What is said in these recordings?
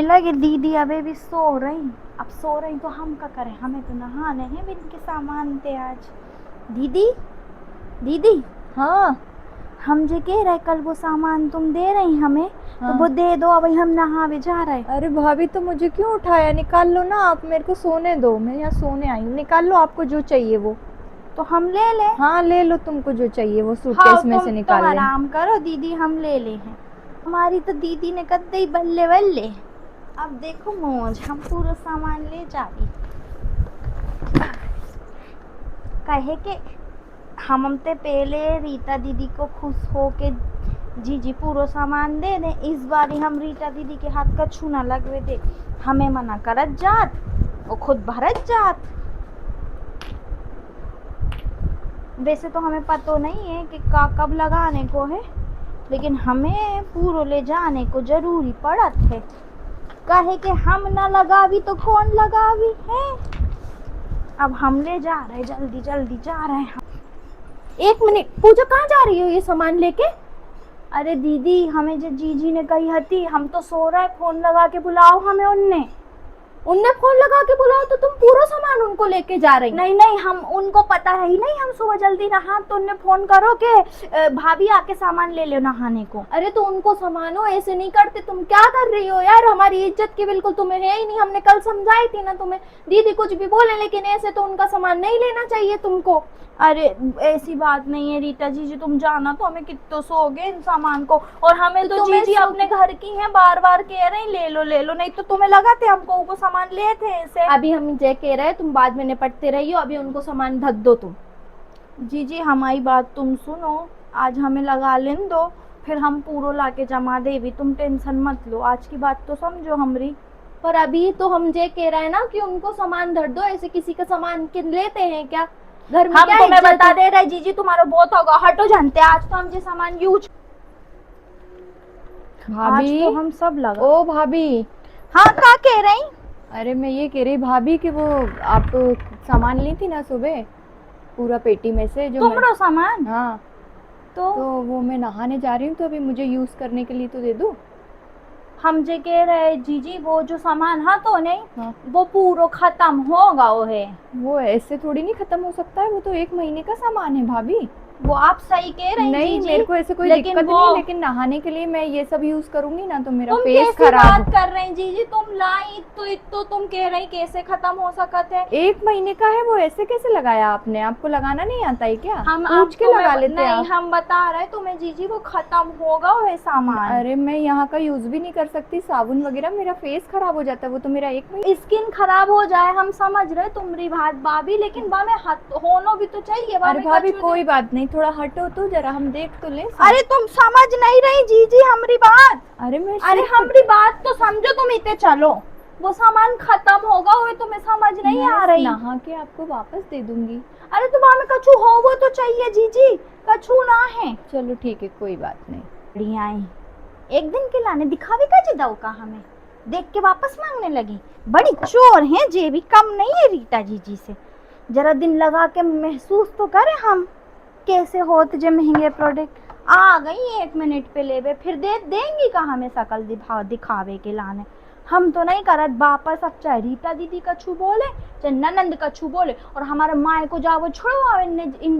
लगे दीदी अबे भी सो रही। अब सो रही तो हम क्या करें, हमें तो नहाने हैं भी इनके सामान थे आज। दीदी दीदी हाँ हम जो कह रहे कल वो सामान तुम दे रही हमें, तो वो हाँ। दे दो, अभी हम नहावे जा रहे। अरे भाभी, तो मुझे क्यों उठाया? निकाल लो ना, आप मेरे को सोने दो, मैं यहाँ सोने आई हूँ। निकाल लो आपको जो चाहिए वो। तो हम ले ले। हाँ ले लो, तुमको जो चाहिए वो हाँ सूटकेस में से तुम निकाल ले। आराम करो दीदी, हम ले ले हैं। हमारी तो दीदी ने कर दी बल्ले बल्ले। अब देखो मौज, हम पूरा सामान ले जावी। कहे के हम ते पहले रीता दीदी को खुश हो के जी पूरा सामान दे दे। इस बार हम रीता दीदी के हाथ का छूना लगवे दे। हमें मना करत जात, वो खुद भरत जात। वैसे तो हमें पता नहीं है कि कब लगाने को है, लेकिन हमें पूरा ले जाने को जरूरी पड़त है। कहे कि हम ना लगावी तो कौन लगावी है। अब हम ले जा रहे, जल्दी जल्दी जा रहे हैं। एक मिनट, पूजा कहाँ जा रही हो ये सामान लेके? अरे दीदी, हमें जो जीजी ने कही हती, हम तो सो रहे, फोन लगा के बुलाओ हमें उनने। उनने फोन लगा के बुलाओ तो तुम पूरा सामान उनको लेके जा रही? नहीं नहीं, हम उनको पता है ही नहीं, हम सुबह जल्दी नहा तो उन्हें फोन करो के भाभी आके सामान ले लो नहाने को। अरे तो उनको सामानो, ऐसे नहीं करते। तुम क्या कर रही हो यार? हमारी इज्जत की बिल्कुल तुम्हें है ही नहीं। हमने कल समझाई थी ना तुम्हें, दीदी कुछ भी बोले, लेकिन ऐसे तो उनका सामान नहीं लेना चाहिए तुमको। अरे ऐसी बात नहीं है रीता जी, तुम जाना तो हमें कितो सोगे इन सामान को, और हमें तो जीजी अपने घर की हैं, बार बार कह रहे हैं ले लो, नहीं तो तुम्हें लगा थे हमको वो सामान ले थे ऐसे। अभी हम जे कह रहे हैं, तुम बाद में निपटते रहियो, अभी उनको सामान धक दो तुम। जीजी हमारी बात तुम सुनो, आज हमें लगा लेन दो, फिर हम पूरो लाके जमा देवी, तुम टेंशन मत लो, आज की बात तो समझो हमरी। पर अभी तो हम जे कह रहे हैं ना कि उनको सामान धर दो, ऐसे किसी का सामान किन लेते हैं क्या? घर में हम क्या तुम्हें इज्जत बता है? दे रहे जीजी, तुम्हारा बहुत होगा, हटो जानते, आज तो हम जो सामान यूज, आज भाभी, तो हम सब लगा। ओ भाभी। हाँ क्या कह रही? अरे मैं ये कह रही भाभी कि वो आप सामान ली थी ना सुबह, पूरा पेटी में से जो मैं। तुमरो सामान? हाँ। तो तो वो मैं नहाने जा रही हूँ, तो अभी मुझे यूज करने के लिए तो दे दो। हम जे कह रहे जीजी, वो जो सामान हा तो नहीं, हाँ। वो पूरा खत्म होगा वो है। वो ऐसे थोड़ी नहीं खत्म हो सकता है, वो तो 1 महीने का सामान है भाभी। वो आप सही कह रही नहीं, जीजी, मेरे को ऐसे कोई लेकिन दिक्कत वो नहीं, लेकिन नहाने के लिए मैं ये सब यूज करूंगी ना तो मेरा तुम फेस कैसी खराब। बात कर रही जीजी, तुम लाई तो तुम कह रही कैसे खत्म हो सकत है। 1 महीने का है वो, ऐसे कैसे लगाया आपने? आपको लगाना नहीं आता है क्या? हम पूछ अब के लगा लेते नहीं, आप। हम बता रहे तुम्हें जीजी, वो खत्म होगा वो सामान। अरे मैं यहाँ का यूज भी नहीं कर सकती, साबुन वगैरह, मेरा फेस खराब हो जाता है। वो तो मेरा 1 महीने। स्किन खराब हो जाए हम समझ रहे तुम्हारी बात भाभी, लेकिन बा में होनो भी तो चाहिए बा अरे में भाभी कछु कोई बात नहीं, थोड़ा हटो तो जरा, हम देख तो ले अरे तुम समझ नहीं रही जीजी हमारी बात। अरे मैं अरे हमारी बात तो समझो, तुम इतने चलो, वो सामान खत्म होगा वो तुम्हें समझ नहीं आ रही। नहा के आपको वापस दे दूंगी। अरे तुम हमें कछु हो वो तो चाहिए जीजी, कछु ना है। चलो ठीक है, कोई बात नहीं। बढ़िया है, एक दिन के लाने दिखावे का जिदाऊ का हमें देख के वापस मांगने लगी। बड़ी चोर हैं, जे भी कम नहीं है रीता जीजी से। जरा दिन लगा के महसूस तो करें हम कैसे होते जो महंगे प्रोडक्ट आ गई 1 मिनट पे लेवे, फिर दे देंगी का हमें शकल दिखावे के लाने। हम तो नहीं करत वापस, अब चाहे रीता दीदी कछु बोले चाहे ननंद कछु बोले, और हमारे माए को जाओ छोड़ो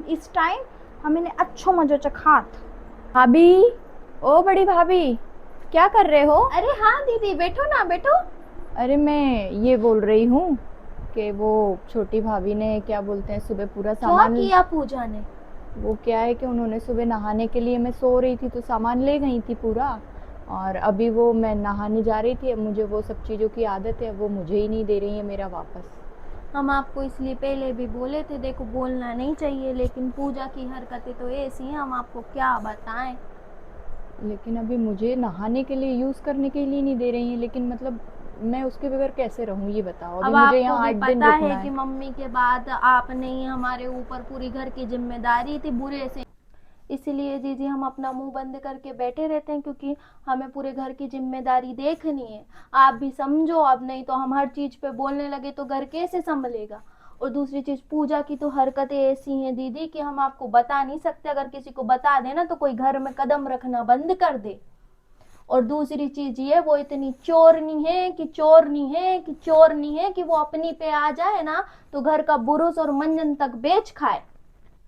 इस टाइम हम इन्हें अच्छो मजो चखात। भाभी, ओ बड़ी भाभी, क्या कर रहे हो? अरे हाँ दीदी, बैठो ना बैठो। अरे मैं ये बोल रही हूँ कि वो छोटी भाभी ने क्या बोलते हैं, सुबह पूरा सामान किया पूजा ने? वो क्या है कि उन्होंने सुबह नहाने के लिए, मैं सो रही थी तो सामान ले गई थी पूरा, और अभी वो मैं नहाने जा रही थी, अब मुझे वो सब चीज़ों की आदत है, वो मुझे ही नहीं दे रही है मेरा वापस। हम आपको इसलिए पहले भी बोले थे, देखो बोलना नहीं चाहिए, लेकिन पूजा की हरकतें तो ऐसी हैं, हम आपको क्या बताएं। लेकिन अभी मुझे नहाने के लिए यूज़ करने के लिए नहीं दे रही हैं, लेकिन मतलब मैं उसके बगैर कैसे रहूँ ये बताओ? अभी अब मुझे आपको यहाँ भी 8 दिन पता रुकना है है। कि मम्मी के बाद आपने ही हमारे ऊपर पूरी घर की जिम्मेदारी थी बुरे से, इसीलिए जीजी हम अपना मुंह बंद करके बैठे रहते हैं, क्योंकि हमें पूरे घर की जिम्मेदारी देखनी है। आप भी समझो, अब नहीं तो हम हर चीज पे बोलने लगे तो घर कैसे संभलेगा। और दूसरी चीज, पूजा की तो हरकतें ऐसी हैं दीदी कि हम आपको बता नहीं सकते, अगर किसी को बता देना तो कोई घर में कदम रखना बंद कर दे। और दूसरी चीज ये, वो इतनी चोरनी है कि चोरनी है कि चोरनी है कि वो अपनी पे आ जाए ना तो घर का बुरुस और मंजन तक बेच खाए।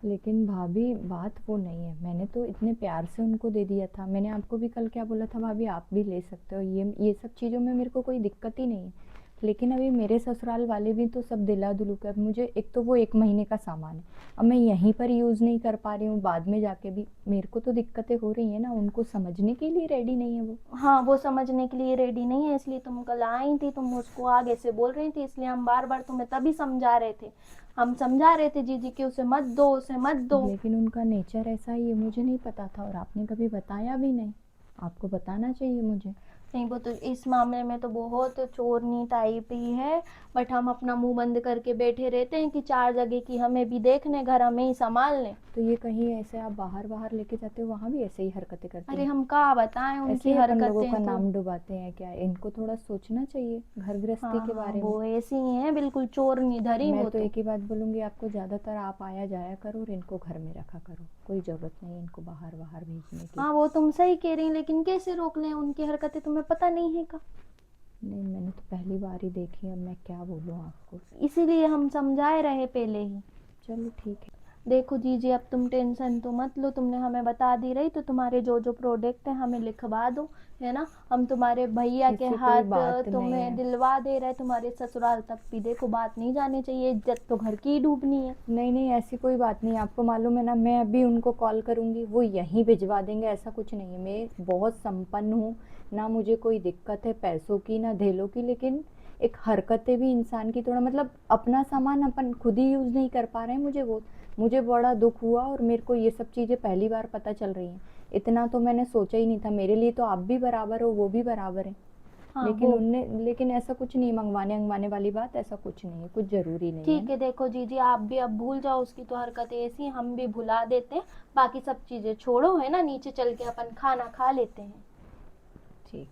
लेकिन भाभी बात वो नहीं है, मैंने तो इतने प्यार से उनको दे दिया था। मैंने आपको भी कल क्या बोला था, भाभी आप भी ले सकते हो, ये सब चीज़ों में मेरे को कोई दिक्कत ही नहीं है। लेकिन अभी मेरे ससुराल वाले भी तो सब दिला दुलू के, अब मुझे एक तो वो 1 महीने का सामान है, अब मैं यहीं पर यूज़ नहीं कर पा रही हूँ, बाद में जाके भी मेरे को तो दिक्कतें हो रही हैं ना, उनको समझने के लिए रेडी नहीं है वो। हाँ, वो समझने के लिए रेडी नहीं है, इसलिए तुम कल आई थी, तुम उसको आगे से बोल रही थी, इसलिए हम बार बार तुम्हें तभी समझा रहे थे। हम समझा रहे थे जीजी कि उसे मत दो, उसे मत दो। लेकिन उनका नेचर ऐसा ही है, मुझे नहीं पता था, और आपने कभी बताया भी नहीं, आपको बताना चाहिए मुझे। नहीं, वो तो इस मामले में तो बहुत चोरनी टाइप ही है, बट हम अपना मुंह बंद करके बैठे रहते हैं कि 4 जगह की हमें भी देखने, घर हमें ही संभालने। तो ये कहीं ऐसे आप बाहर बाहर लेके जाते हो, वहाँ भी ऐसे ही हरकतें करते अरे हैं? हम क्या बताएं ऐसे उनकी ही अपन लोगों का हरकतें तो। नाम डुबाते हैं क्या? इनको थोड़ा सोचना चाहिए घर गृहस्थी हाँ के हाँ, बारे में। वो ऐसी ही है, बिल्कुल चोरनी धरी मैं वो तो तो। एक ही बात बोलूँगी आपको, ज़्यादातर आप आया जाया करो और इनको घर में रखा करो, कोई ज़रूरत नहीं है इनको बाहर बाहर भेजने की। हाँ, वो तुम सही कह रही, लेकिन कैसे रोक लें उनकी हरकतें, तुम्हें पता नहीं है का। नहीं, मैंने तो पहली बार ही देखी, अब मैं क्या बोलूँ आपको। इसीलिए हम समझाए रहे पहले ही। चलो ठीक है। देखो जीजी, अब तुम टेंशन तो मत लो, तुमने हमें बता दी रही तो तुम्हारे जो जो प्रोडक्ट है हमें लिखवा दो, है ना। हम तुम्हारे भैया के ऐसी कोई हाथ बात नहीं तुम्हें है। दिलवा दे रहे, तुम्हारे ससुराल तक भी देखो बात नहीं जानी चाहिए, इज्जत तो घर की ही डूबनी है। नहीं नहीं, ऐसी कोई बात नहीं, आपको मालूम है ना, मैं अभी उनको कॉल करूँगी, वो यहीं भिजवा देंगे, ऐसा कुछ नहीं है। मैं बहुत संपन्न हूँ, ना मुझे कोई दिक्कत है पैसों की ना धेलों की, लेकिन एक हरकतें भी इंसान की थोड़ा, मतलब अपना सामान अपन खुद ही यूज़ नहीं कर पा रहे हैं, मुझे बड़ा दुख हुआ, और मेरे को ये सब चीज़ें पहली बार पता चल रही हैं। इतना तो मैंने सोचा ही नहीं था, मेरे लिए तो आप भी बराबर हो, वो भी बराबर है। हाँ लेकिन वो लेकिन ऐसा कुछ नहीं, मंगवाने वाली बात ऐसा कुछ नहीं है, कुछ ज़रूरी नहीं है ठीक ना। है। देखो जीजी, आप भी अब भूल जाओ, उसकी तो हरकतें ऐसी हैं, हम भी भुला देते हैं। बाकी सब चीजें छोड़ो, है ना, नीचे चल के अपन खाना खा लेते हैं। ठीक।